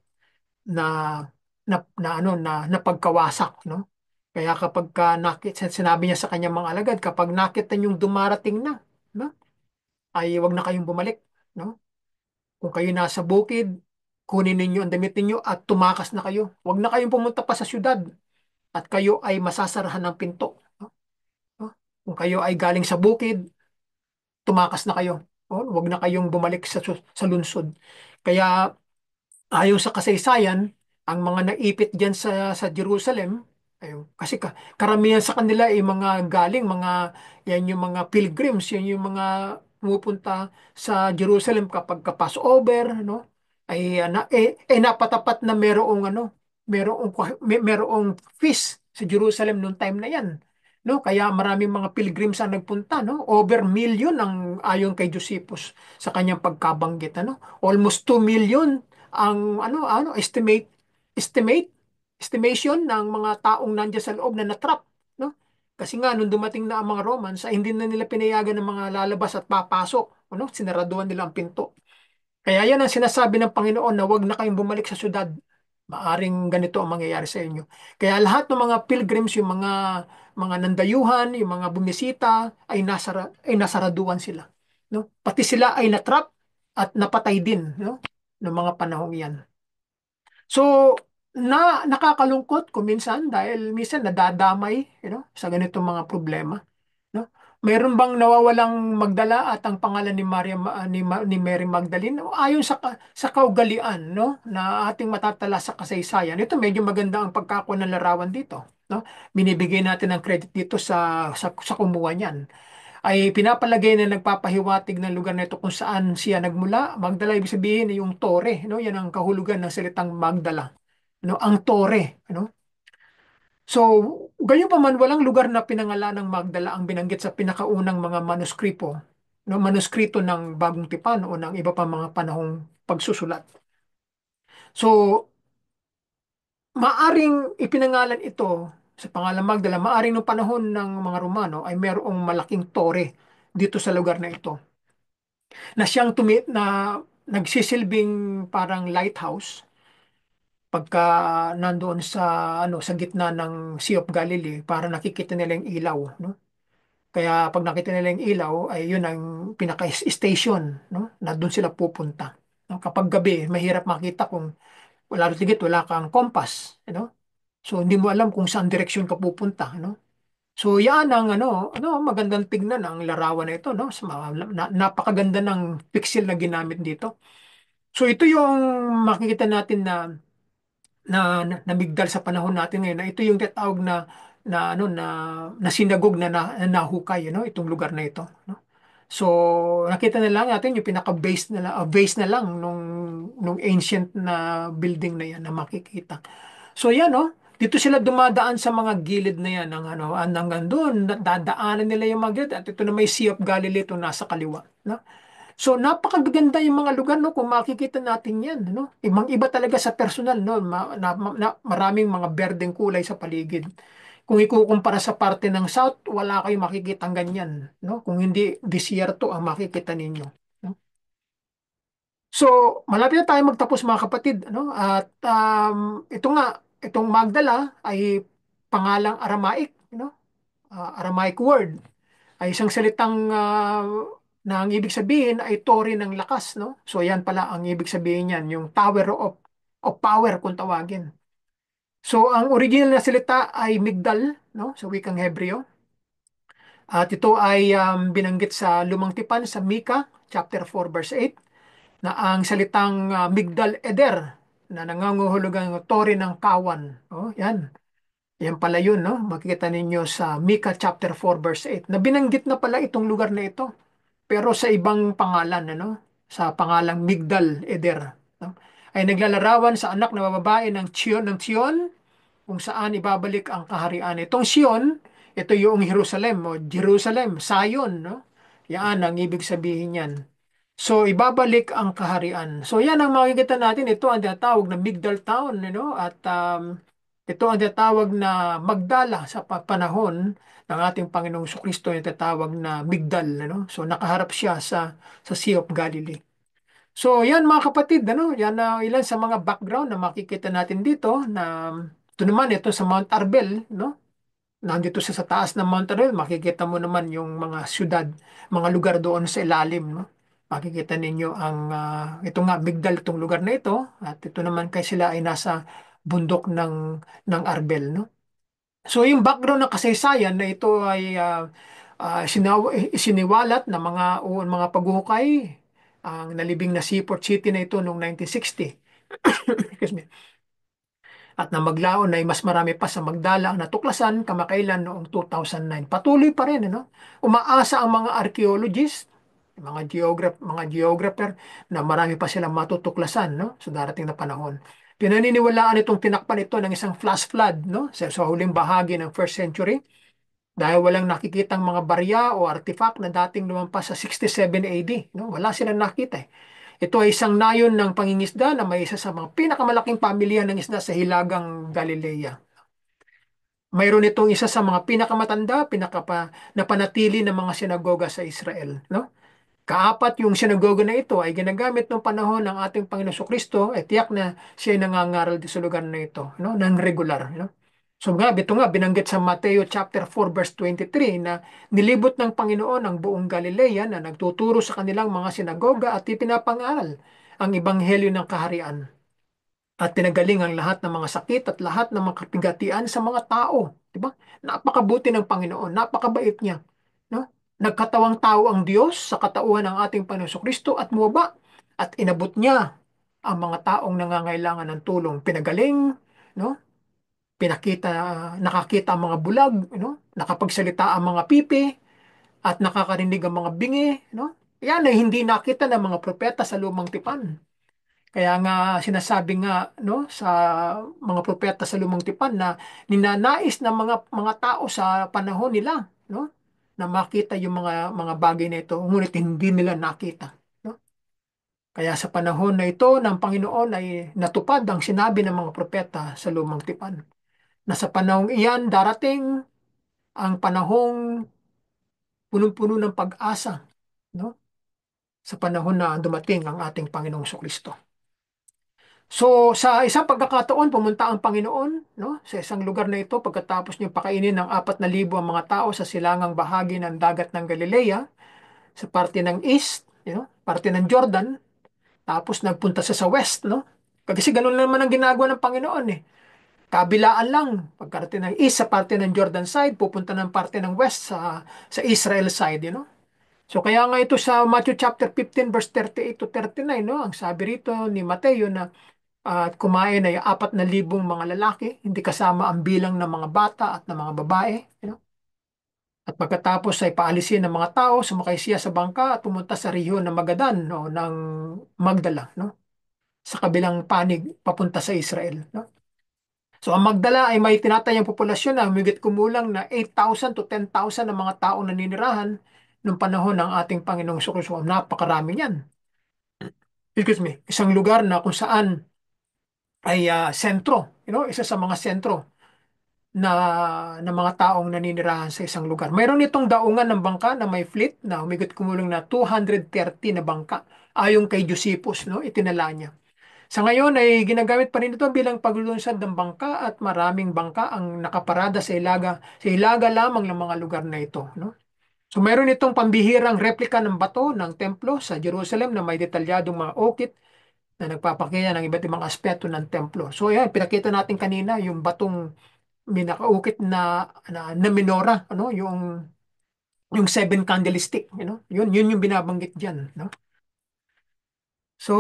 na pagkawasak, no? Kaya kapag sinabi niya sa kanyang mga alagad, kapag nakita niyong dumarating na, no? Ay wag na kayong bumalik, no? Kung kayo nasa bukid, kunin ninyo ang damit ninyo at tumakas na kayo. Wag na kayong pumunta pa sa syudad at kayo ay masasarahan ng pinto, no? No? Kung kayo ay galing sa bukid, tumakas na kayo. Wag na kayong bumalik sa lungsod. Kaya ayon sa kasaysayan, ang mga naipit diyan sa Jerusalem, kasi karamihan sa kanila ay mga galing, yan yung mga pilgrims, yan yung mga pumupunta sa Jerusalem kapag ka Passover, no? Napatapat na merong feast sa Jerusalem noong time na yan. No, kaya maraming mga pilgrims ang nagpunta, no? Over million ang ayon kay Josephus sa kanyang pagkabanggit, ano? Almost 2 million ang estimate estimation ng mga taong nandiyan sa loob na natrap, no? Kasi nga nung dumating na ang mga Romans ay hindi na nila pinayagan ng mga lalabas at papasok, ano? Sinaraduhan nila ang pinto. Kaya yan ang sinasabi ng Panginoon na huwag na kayong bumalik sa syudad. Maaring ganito ang mangyayari sa inyo. Kaya lahat ng mga pilgrims, yung mga nandayuhan, yung mga bumisita ay nasaraduan sila, no? Pati sila ay natrap at napatay din, no? Noong mga panahong 'yan. So, nakakalungkot kung minsan dahil minsan nadadamay, sa ganitong mga problema, no? Mayroon bang nawawalang Magdala at ang pangalan ni Maria ni Mary Magdalene? Ayon sa kaugalian, no, na ating matatala sa kasaysayan. Ito medyo maganda ang pagkakuha ng larawan dito, no? Binibigay natin ng credit dito sa kumuha niyan. Ay pinapalagay na nagpapahiwatig ng lugar na ito kung saan siya nagmula. Magdala ibig sabihin ay yung tore, no? Yan ang kahulugan ng salitang Magdala, no? Ang tore, no? So, gayon pa man, walang lugar na pinangalan ng Magdala ang binanggit sa pinakaunang mga manuskripo, no, manuskrito ng Bagong Tipan o ng iba pa mga panahong pagsusulat. So, maaring ipinangalan ito sa pangalan Magdala, maaring noong panahon ng mga Romano ay mayroong malaking tore dito sa lugar na ito. na nagsisilbing parang lighthouse pagka nandoon sa sa gitna ng Sea of Galilee para nakikita nila yung ilaw, no? Kaya pag nakita nila yung ilaw ay yun ang pinaka-station, no? Na doon sila pupunta. No? Kapag gabi, mahirap makita kung wala tigit, wala kang compass, So hindi mo alam kung saan direksyon ka pupunta, So yan ang magandang tignan ang larawan na ito, no? Napakaganda ng pixel na ginamit dito. So ito yung makikita natin na migdal sa panahon natin ngayon, na ito yung tinatawag na sinagog na nahukay, itong lugar na ito, no? So nakita na lang natin yung pinaka-base base na lang nung ancient na building na yan na makikita. So yan, no? Dito sila dumadaan sa mga gilid na yan ng hanggang doon, dadaanan nila yung mga gilid, at ito na may Sea of Galilee ito nasa kaliwa, no? So napakaganda yung mga lugar, no, kung makikita natin 'yan, no. Ibang-iba talaga sa personal, no. Maraming mga berdeng kulay sa paligid. Kung ikukumpara sa parte ng South, wala kayong makikitang ganyan, no. Kung hindi disyerto ang makikita ninyo, no. So, malapit na tayo magtapos mga kapatid, ano? At ito nga, itong Magdala ay pangalang Aramaic, Aramaic word ay isang salitang na ang ibig sabihin ay tore ng lakas, no? So yan pala ang ibig sabihin niyan, yung tower of power kung tawagin. So ang original na salita ay migdal, no? Sa wikang Hebreo. At ito ay binanggit sa Lumang Tipan sa Mika chapter 4 verse 8 na ang salitang migdal eder na nangangahulugang tore ng kawan. Oh, yan. Yan pala yun, no? Makikita ninyo sa Mika chapter 4 verse 8 na binanggit na pala itong lugar na ito. Pero sa ibang pangalan, sa pangalang Migdal Eder, no? Ay naglalarawan sa anak na babae ng Sion, kung saan ibabalik ang kaharian. Itong Sion, ito yung Jerusalem o Jerusalem, Zion, no? Yan ang ibig sabihin yan. So, ibabalik ang kaharian. So, yan ang makikita natin. Ito ang tinatawag na Migdal Town, At ito ang tinatawag na Magdala sa panahon ng ating Panginoong Kristo, yung tinatawag na Migdal, So, nakaharap siya sa Sea of Galilee. So, yan mga kapatid, Yan na ilan sa mga background na makikita natin dito na ito naman, ito sa Mount Arbel, Nandito siya sa taas ng Mount Arbel, makikita mo naman yung mga syudad, mga lugar doon sa ilalim, Makikita ninyo ito nga, Migdal itong lugar na ito, at ito naman kay sila ay nasa bundok ng Arbel, So, yung background ng kasaysayan na ito ay isiniwalat na mga paghuhukay, ang nalibing na Seaport City na ito noong 1960. Excuse me. At na maglaon ay mas marami pa sa Magdala ang natuklasan kamakailan noong 2009. Patuloy pa rin, Umaasa ang mga archaeologists, mga geographer na marami pa silang matutuklasan, sa darating na panahon. Pinaniniwalaan itong tinakpan ito ng isang flash flood, sa huling bahagi ng first century, dahil walang nakikitang mga barya o artifact na dating lumampas sa 67 AD, Wala silang nakita, eh. Ito ay isang nayon ng pangingisda na may isa sa mga pinakamalaking pamilya ng isda sa Hilagang Galilea. Mayroon itong isa sa mga pinakamatanda, napanatili ng mga sinagoga sa Israel, Kaapat yung sinagoga na ito ay ginagamit noong panahon ng ating Panginoon Kristo, at tiyak na siya ay nangangaral sa lugar na ito, ng regular, So ito nga, binanggit sa Mateo chapter 4 verse 23 na nilibot ng Panginoon ang buong Galilea na nagtuturo sa kanilang mga sinagoga at ipinapangaral ang ebanghelyo ng kaharian. At pinagaling ang lahat ng mga sakit at lahat ng mga kapigatian sa mga tao. Di ba? Napakabuti ng Panginoon, napakabait niya. No? Nagkatawang tao ang Diyos sa katauhan ng ating Panginoon Kristo at muwaba at inabot niya ang mga taong nangangailangan ng tulong. Pinagaling, no? Pinakita, nakakita ang mga bulag, nakapagsalita ang mga pipi, at nakakarinig ang mga bingi, Yan ay hindi nakita ng mga propeta sa lumang tipan. Kaya nga sinasabi nga, sa mga propeta sa lumang tipan na ninanais ng mga tao sa panahon nila, na makita yung mga bagay na ito, ngunit hindi nila nakita, no? Kaya sa panahon na ito ng Panginoon ay natupad ang sinabi ng mga propeta sa lumang tipan, na sa panahong iyan darating ang panahong punong-puno ng pag-asa, no? sa panahon na dumating ang ating Panginoong Kristo. So, sa isang pagkakataon, pumunta ang Panginoon, no, sa isang lugar na ito pagkatapos niyang pakainin ng 4,000 ang mga tao sa silangang bahagi ng dagat ng Galilea, sa parte ng east, parte ng Jordan, tapos nagpunta sa west, no? Kasi ganun naman ang ginagawa ng Panginoon eh. Kabilaan lang, pagkarating ng east sa parte ng Jordan side, pupunta ng parte ng west sa Israel side. So kaya nga ito sa Matthew chapter 15 verse 38 to 39, no? Ang sabi rito ni Mateo na at kumain ay 4,000 mga lalaki, hindi kasama ang bilang ng mga bata at ng mga babae. At pagkatapos ay paalisin ng mga tao, sumakay siya sa bangka at pumunta sa rehiyon ng Magadan o ng Magdala, no? Sa kabilang panig papunta sa Israel, no? So ang Magdala ay may tinatayang populasyon na humigit kumulang na 8,000 to 10,000 ng mga taong naninirahan noong panahon ng ating Panginoong Kristo. Napakarami niyan. Excuse me. Isang lugar na kung saan ay sentro, isa sa mga sentro na ng mga taong naninirahan sa isang lugar. Mayroon itong daungan ng bangka na may fleet na humigit kumulang na 230 na bangka ayon kay Josephus, no? Itinala niya. Sa ngayon ay ginagamit pa rin ito bilang paglulunsad ng bangka at maraming bangka ang nakaparada sa ilaga lamang ng mga lugar na ito, no? So mayroon itong pambihirang replika ng bato ng templo sa Jerusalem na may detalyadong mga ukit na nagpapakita ng iba't ibang aspeto ng templo. So yan, pinakita natin kanina yung batong may nakaukit na menorah, yung seven candlestick, yun yung binabanggit diyan, no? So,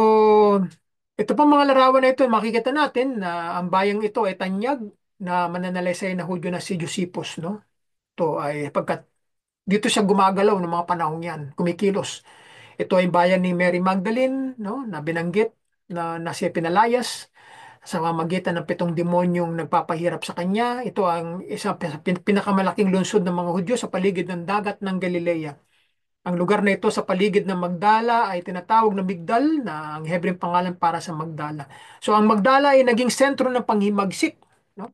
ito pa mga larawan na ito, makikita natin na ang bayang ito ay tanyag na mananalaysay na Hudyo na si Josephus, no? Ito ay pagkat dito siya gumagalaw ng mga panahong yan, kumikilos. Ito ay bayan ni Mary Magdalene, no, na binanggit na siya pinalayas sa pamamagitan ng 7 demonyong nagpapahirap sa kanya. Ito ang isa pinakamalaking lungsod ng mga Hudyo sa paligid ng dagat ng Galilea. Ang lugar na ito sa paligid ng Magdala ay tinatawag na Migdal, na ang Hebreng pangalan para sa Magdala. So ang Magdala ay naging sentro ng panghimagsik, no?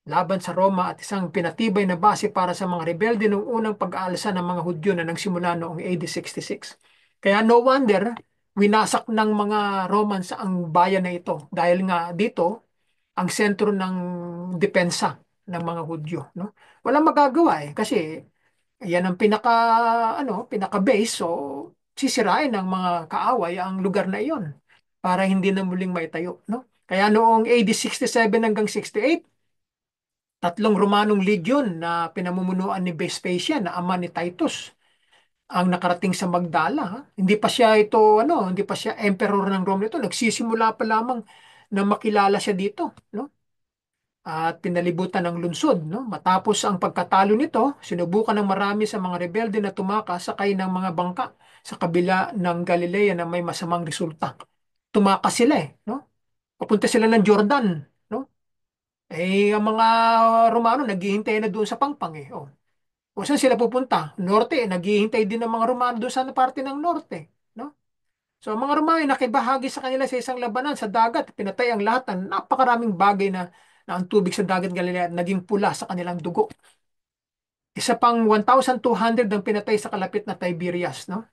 Laban sa Roma at isang pinatibay na base para sa mga rebelde noong unang pag-aalsa ng mga Hudyo na nagsimula noong AD 66. Kaya no wonder, winasak ng mga Romans ang bayan na ito dahil nga dito ang sentro ng depensa ng mga Hudyo, no? Walang magagawa kasi yan ang pinaka base, so sisirain ng mga kaaway ang lugar na iyon para hindi na muling maitayo, no? Kaya noong AD 67 hanggang 68, tatlong Romanong legion na pinamumunuan ni Vespasian na ama ni Titus ang nakarating sa Magdala. Ha? Hindi pa siya emperor ng Rome nito. Nagsisimula pa lamang na makilala siya dito, no? At pinalibutan ng lungsod, no? Matapos ang pagkatalo nito, sinubukan ng marami sa mga rebelde na tumakas sakay ng mga bangka sa kabila ng Galilea na may masamang resulta. Tumakas sila no? Papunta sila ng Jordan, no? Ang mga Romano naghihintay na doon sa Pangpang Oh. O saan sila pupunta? Norte, naghihintay din ng mga Romano doon sa parte ng norte, no? So ang mga Romano ay nakibahagi sa kanila sa isang labanan sa dagat, pinatay ang lahat ng napakaraming bagay na ang tubig sa dagat Galilea naging pula sa kanilang dugo. Isa pang 1,200 ang pinatay sa kalapit na Tiberias, no?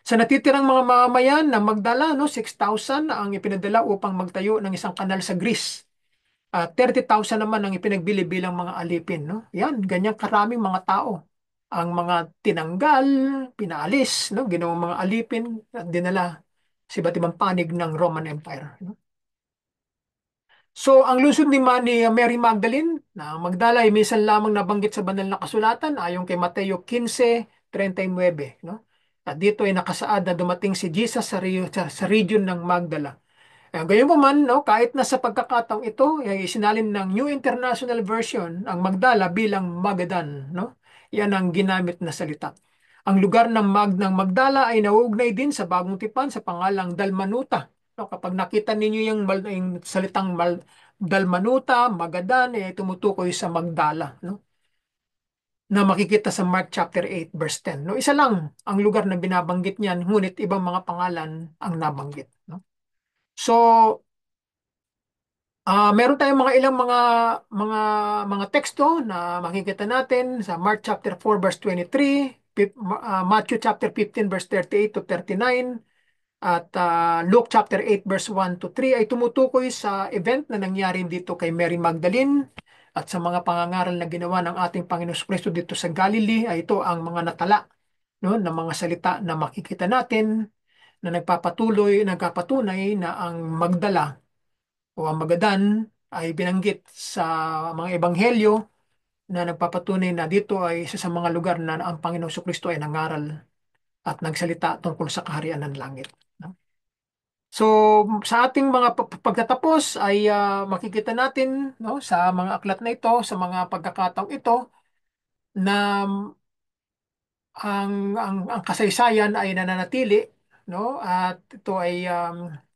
Sa natitirang mga mamamayan na Magdala, no, 6,000 ang ipinadala upang magtayo ng isang kanal sa Greece. 30,000 naman ang ipinagbili bilang mga alipin, no? Yan, ganyang karaming mga tao. Ang mga tinanggal, pinaalis, no? Ginawang mga alipin at dinala sa iba't ibang panig ng Roman Empire, no? So, ang lungsod ni Mary Magdalene na Magdala ay minsan lamang nabanggit sa banal na kasulatan ayon kay Mateo 15:39, no? At dito ay nakasaad na dumating si Jesus sa region ng Magdala. Gayon pa man, no, kahit na sa pagkakataong ito, ay isinalin ng New International Version ang Magdala bilang Magadan, no? Yan ang ginamit na salita. Ang lugar ng Magdala ay nauugnay din sa bagong tipan sa pangalang Dalmanuta. No, kapag nakita ninyo yung salitang Dalmanuta, Magadan, tumutukoy sa Magdala, no? Na makikita sa Mark chapter 8 verse 10. No, isa lang ang lugar na binabanggit niyan, ngunit ibang mga pangalan ang nabanggit, no? So, meron tayong mga ilang mga teksto na makikita natin sa Mark chapter 4 verse 23, Matthew chapter 15 verse 38 to 39 at Luke chapter 8 verse 1 to 3 ay tumutukoy sa event na nangyari dito kay Mary Magdalene at sa mga pangangaral na ginawa ng ating Panginoon Kristo dito sa Galilee. Ay ito ang mga natala, no, ng mga salita na makikita natin na nagpapatunay na ang Magdala o ang Magadan ay binanggit sa mga ebanghelyo na nagpapatunay na dito ay isa sa mga lugar na ang Panginoong Kristo ay nangaral at nagsalita tungkol sa kaharian ng langit. No? So, sa ating mga pagtatapos ay makikita natin, no, sa mga aklat na ito, sa mga pagkakataong ito, na ang kasaysayan ay nananatili, no, at ito ay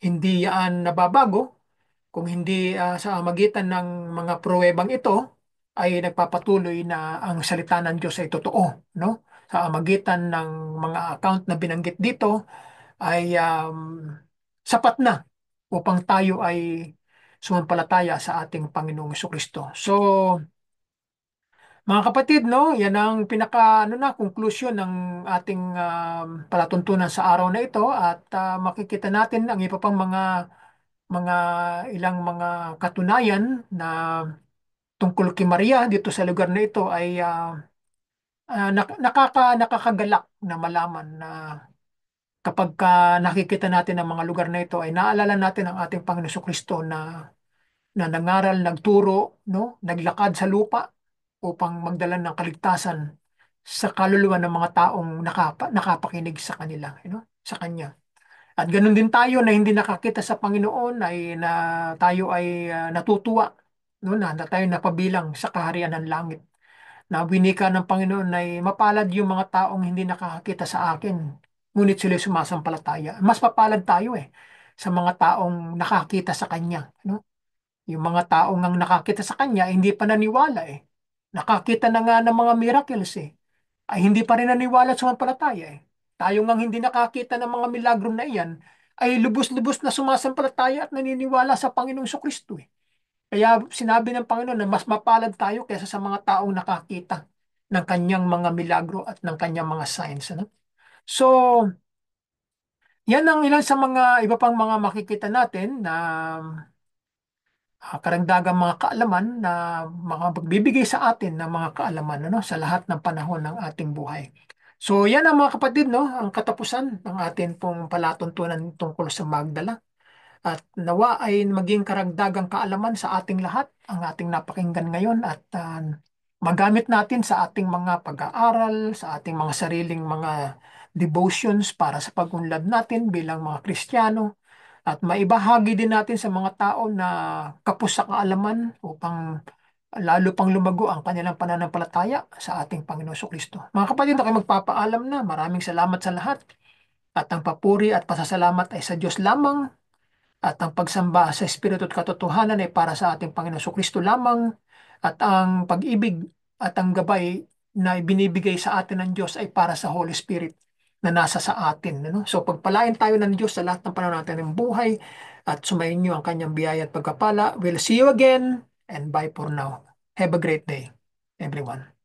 hindi yan nababago kung hindi sa magitan ng mga pruwebang ito ay nagpapatuloy na ang salita ng Diyos ay totoo, no? Sa magitan ng mga account na binanggit dito ay sapat na upang tayo ay sumampalataya sa ating Panginoong Kristo. So, mga kapatid, no, yan ang pinaka conclusion ng ating palatuntunan sa araw na ito at makikita natin ang iba pang mga ilang mga katunayan na tungkol kay Maria dito sa lugar na ito ay nakakagalak na malaman na kapag nakikita natin ang mga lugar na ito ay naalala natin ang ating Panginoon Kristo na nangaral, nagturo, no, naglakad sa lupa upang magdala ng kaligtasan sa kaluluwa ng mga taong nakapakinig sa kanila, sa kanya. At ganun din tayo na hindi nakakita sa Panginoon ay na tayo ay natutuwa, no, na tayo napabilang sa kaharian ng langit. Na winika ng Panginoon ay mapalad yung mga taong hindi nakakakita sa akin, ngunit sila sumasampalataya. Mas mapalad tayo sa mga taong nakakita sa Kanya, no? Yung mga taong ang nakakita sa Kanya, hindi pa naniwala eh. Nakakita na nga ng mga miracles ay hindi pa rin naniwala at sumampalataya eh. Tayo ngang hindi nakakita ng mga milagro na iyan, ay lubos-lubos na sumasampalataya at naniniwala sa Panginoong Kristo eh. Kaya sinabi ng Panginoon na mas mapalad tayo kaysa sa mga taong nakakita ng kanyang mga milagro at ng kanyang mga signs. Ano? So, yan ang ilan sa mga iba pang mga makikita natin na karagdagang mga kaalaman na mga magbibigay sa atin ng mga kaalaman sa lahat ng panahon ng ating buhay. So, yan ang mga kapatid, no, ang katapusan ng atin pong palatuntunan tungkol sa Magdala. At nawa ay maging karagdagang kaalaman sa ating lahat ang ating napakinggan ngayon at magamit natin sa ating mga pag-aaral, sa ating mga sariling mga devotions para sa pag-unlad natin bilang mga Kristiyano at maibahagi din natin sa mga tao na kapos sa kaalaman upang lalo pang lumago ang kanilang pananampalataya sa ating Panginoon Kristo. Mga kapatid, ako magpapaalam na. Maraming salamat sa lahat at ang papuri at pasasalamat ay sa Diyos lamang at ang pagsamba sa Espiritu at katotohanan ay para sa ating Panginoon Kristo lamang at ang pag-ibig at ang gabay na ibinibigay sa atin ng Diyos ay para sa Holy Spirit na nasa sa atin. Ano? So pagpalain tayo ng Diyos sa lahat ng panahon natin ng buhay at sumayin niyo ang kanyang biyaya at pagkapala. We'll see you again and bye for now. Have a great day, everyone.